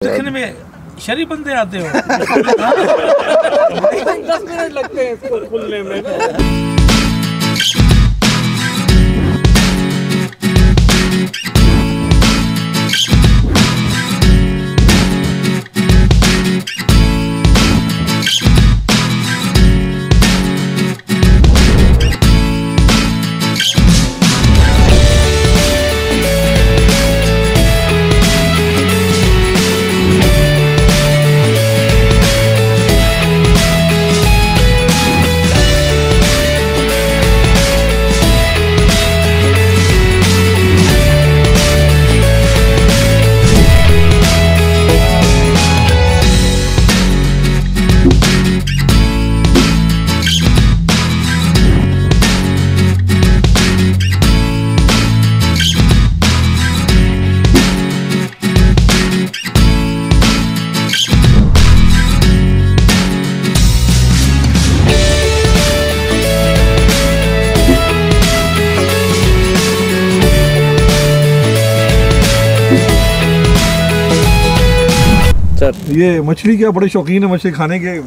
देखने में शरीफ बंदे आते हो। 10 मिनट लगते हैं इसको खुलने में। ये मछली क्या बड़े शौकीन है मछली खाने के?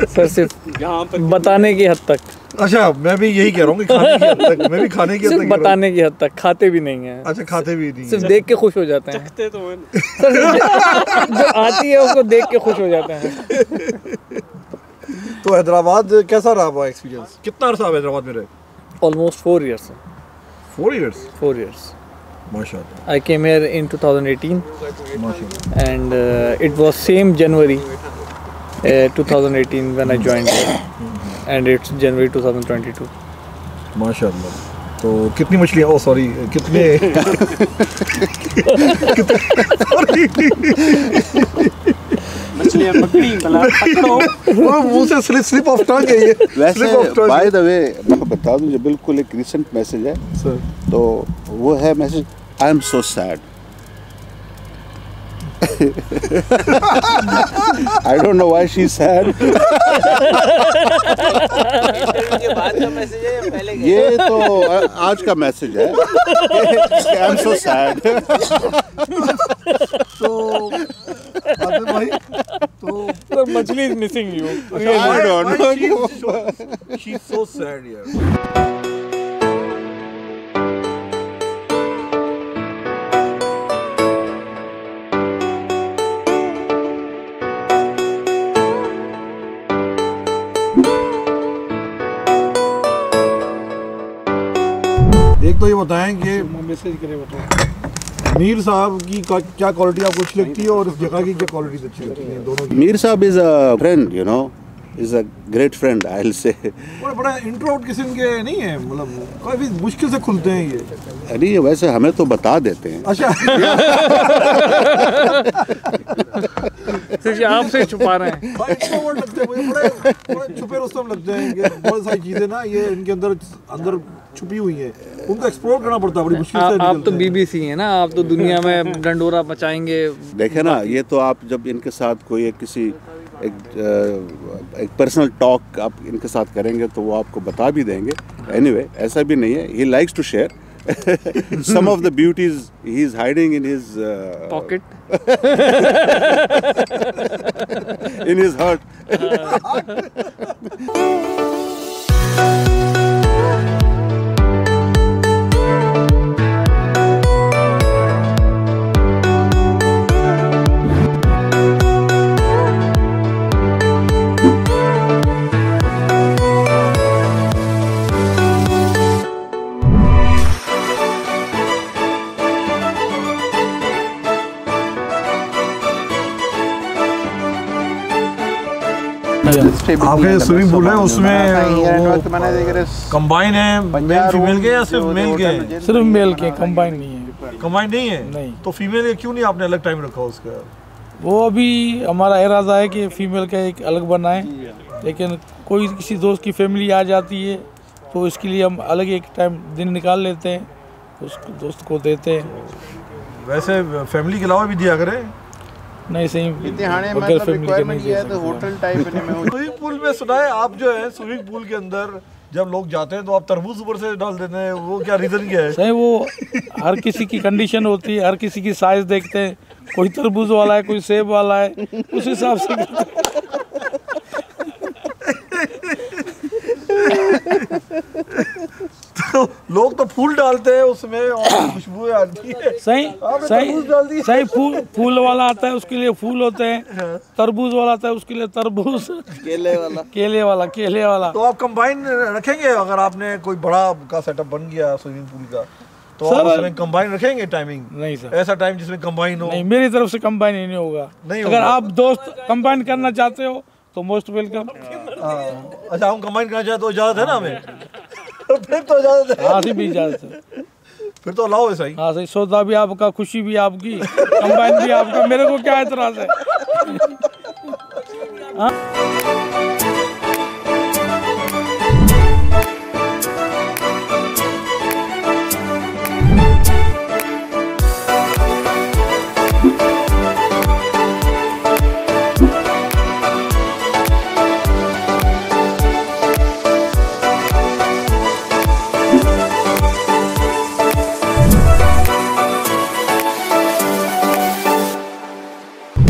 सर सिर्फ यहाँ पर बताने की हद तक। अच्छा, मैं भी यही कह रहा हूँ कि खाने की हद तक, मैं भी खाने की हद तक बताने की हद तक, खाते भी नहीं है। अच्छा, खाते भी नहीं, सिर्फ देख के खुश हो जाते हैं। चखते तो सर जो आती है उसको देख के खुश हो जाते हैं। तो हैदराबाद कैसा रहा वो एक्सपीरियंस? कितना अर्सा हैदराबाद में रहे? Almost 4 years। 4 years? 4 years। MashaAllah. I came here in 2018 MashaAllah. and it was same January 2018 when I joined here and it's January 2022. MashaAllah. तो कितनी मछलियाँ? ओह सॉरी, कितने मछलियाँ पकड़ी वो मुंह से स्लिप ऑफ टंग है ये। वैसे बाय द वे मैं बता दूं, जो बिल्कुल एक रिसेंट मैसेज है सर, तो वो है message, I am so sad. I don't know why she is sad. ये बाद का मैसेज है या पहले? ये तो आज का मैसेज है कि आई एम सो सैड। तो भाई तो मछली is missing you. I don't know, she is so sad यार। एक तो ये बताएं कि मैसेज करें, बताओ मीर साहब की क्या क्वालिटी आपको अच्छी लगती है और इस जगह की क्या क्वालिटीज अच्छी लगती हैं दोनों की? मीर साहब is a friend, you know, is a great friend, I will say. बड़ा इंट्रोवर्ट किस्म के नहीं है, मतलब काफी मुश्किल से खुलते हैं ये। अरे वैसे हमें तो बता देते हैं। अच्छा। सिर्फ आपसे छुपा रहे हैं। इंट्रोवर्ट लगते हैं मुझे, बड़े छुपे रुस्तम लगते हैं। बहुत सारी चीजें ना ये इनके अंदर छुपी हुई है, उनको एक्सप्लोर करना पड़ता है बड़ी मुश्किल से। आप तो BBC हैं ना, आप तो दुनिया में डंडोरा मचाएंगे। देखे ना, ये तो आप जब इनके साथ कोई एक पर्सनल टॉक आप इनके साथ करेंगे तो वो आपको बता भी देंगे। एनीवे, ऐसा भी नहीं है, he likes to share some of the beauties he is hiding in his pocket, in his heart. आपके स्विमिंग पूल है उसमें कंबाइन है मेल फीमेल के या सिर्फ मेल के? सिर्फ मेल के, कंबाइन नहीं है। कंबाइन नहीं है? नहीं। तो फीमेल के क्यों नहीं आपने अलग टाइम रखा उसका? वो अभी हमारा इरादा है कि फीमेल का एक अलग बनाए, लेकिन कोई किसी दोस्त की फैमिली आ जाती है तो इसके लिए हम अलग एक टाइम दिन निकाल लेते हैं, उस दोस्त को देते हैं। वैसे फैमिली के अलावा भी दिया करें? नहीं, सही बगैर फैमिली के नहीं दे सकते। स्विमिंग पूल में सुना है आप जो है स्विमिंग पूल के अंदर जब लोग जाते हैं तो आप तरबूज ऊपर से डाल देते हैं, वो क्या रीजन क्या है? सही, वो हर किसी की कंडीशन होती है, हर किसी की साइज देखते हैं, कोई तरबूज वाला है, कोई सेब वाला है, उस हिसाब से तो लोग तो फूल डालते हैं उसमें और खुशबू आती है। सही आपने सही तरबूज डाल दिया। सही, फूल वाला आता है उसके लिए फूल होते हैं, तरबूज वाला आता है उसके लिए तरबूज, केले वाला। तो आप कंबाइन रखेंगे अगर आपने कोई बड़ा का सेटअप बन गया स्विमिंग पूल का, तो आप उसमें कंबाइन रखेंगे टाइमिंग? नहीं सर, ऐसा टाइम जिसमें कंबाइन हो? नहीं, मेरी तरफ से कंबाइन ही नहीं होगा। नहीं अगर होगा। आप दोस्त कंबाइन करना चाहते हो तो मोस्ट वेलकम। अच्छा, हम कंबाइन करना चाहे तो इजाजत है ना हमें? फिर तो इजाजत है। हाँ सही, भी इजाजत है, फिर तो अलाउ है सही। हाँ सही, सौदा भी आपका, खुशी भी आपकी, कंबाइन भी आपका, मेरे को क्या एतराज है।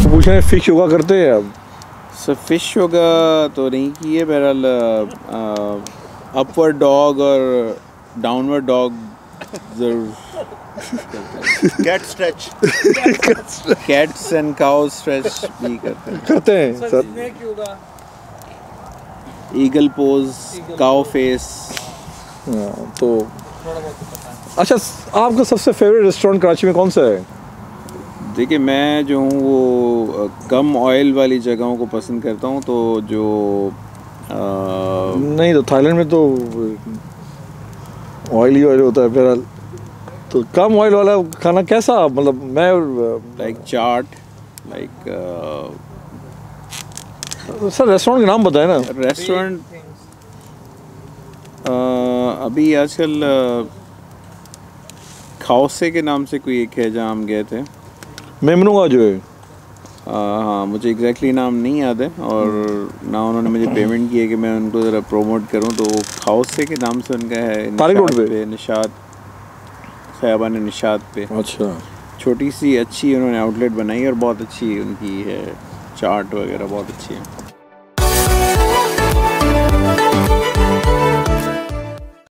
पूछ रहे फिश योगा करते हैं आप? सर फिश योगा तो नहीं की है, बहरहाल अपवर्ड डॉग और डाउनवर्ड डॉग जरूर cat stretch, cats and cow stretch भी करते हैं sir. Eagle pose, cow face. तो अच्छा, आपका सबसे फेवरेट रेस्टोरेंट कराची में कौन सा है? देखिए, मैं जो हूँ वो कम ऑयल वाली जगहों को पसंद करता हूँ, तो जो नहीं, तो थाईलैंड में तो ऑयल होता है फिर, तो कम ऑयल वाला खाना कैसा? मतलब मैं लाइक चाट, लाइक सर रेस्टोरेंट के नाम बताए ना। रेस्टोरेंट अभी आजकल खाउसे के नाम से कोई एक है जहाँ हम गए थे, मेमनू का जो है। हाँ, मुझे एग्जैक्टली नाम नहीं याद है और ना उन्होंने मुझे पेमेंट की है कि मैं उनको ज़रा प्रोमोट करूँ, तो खाउसे के नाम से उनका है, तारिक रोड पे, निशात, खयाबान निशात पे। अच्छा, छोटी सी अच्छी उन्होंने आउटलेट बनाई और बहुत अच्छी उनकी है, चाट वगैरह बहुत अच्छी है।